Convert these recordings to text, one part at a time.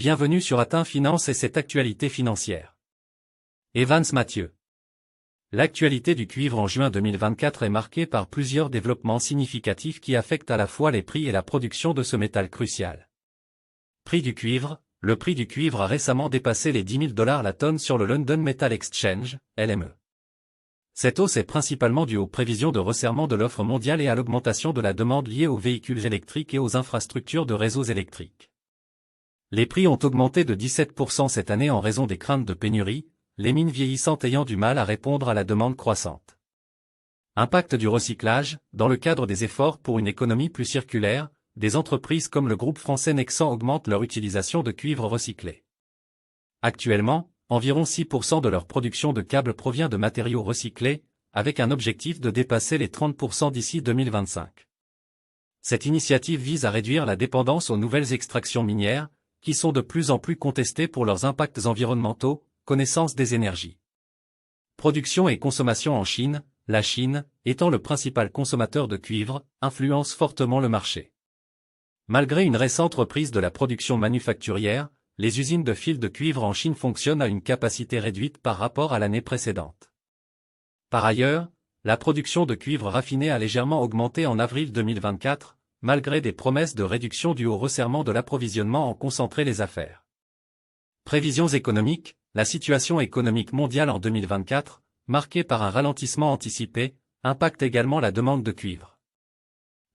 Bienvenue sur Atin Finance et cette actualité financière. Evans Mathieu. L'actualité du cuivre en juin 2024 est marquée par plusieurs développements significatifs qui affectent à la fois les prix et la production de ce métal crucial. Prix du cuivre. Le prix du cuivre a récemment dépassé les $10 000 la tonne sur le London Metal Exchange, LME. Cette hausse est principalement due aux prévisions de resserrement de l'offre mondiale et à l'augmentation de la demande liée aux véhicules électriques et aux infrastructures de réseaux électriques. Les prix ont augmenté de 17% cette année en raison des craintes de pénurie, les mines vieillissantes ayant du mal à répondre à la demande croissante. Impact du recyclage. Dans le cadre des efforts pour une économie plus circulaire, des entreprises comme le groupe français Nexan augmentent leur utilisation de cuivre recyclé. Actuellement, environ 6% de leur production de câbles provient de matériaux recyclés, avec un objectif de dépasser les 30% d'ici 2025. Cette initiative vise à réduire la dépendance aux nouvelles extractions minières, qui sont de plus en plus contestées pour leurs impacts environnementaux, connaissance des énergies. Production et consommation en Chine. La Chine, étant le principal consommateur de cuivre, influence fortement le marché. Malgré une récente reprise de la production manufacturière, les usines de fils de cuivre en Chine fonctionnent à une capacité réduite par rapport à l'année précédente. Par ailleurs, la production de cuivre raffiné a légèrement augmenté en avril 2024, malgré des promesses de réduction dues au resserrement de l'approvisionnement en concentré les affaires. Prévisions économiques. La situation économique mondiale en 2024, marquée par un ralentissement anticipé, impacte également la demande de cuivre.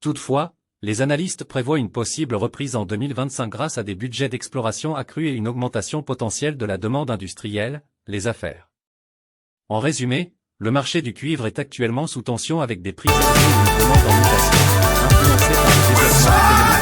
Toutefois, les analystes prévoient une possible reprise en 2025 grâce à des budgets d'exploration accrus et une augmentation potentielle de la demande industrielle, les affaires. En résumé, le marché du cuivre est actuellement sous tension avec des prix élevés et une demande en mutation, influencée par le développement économique.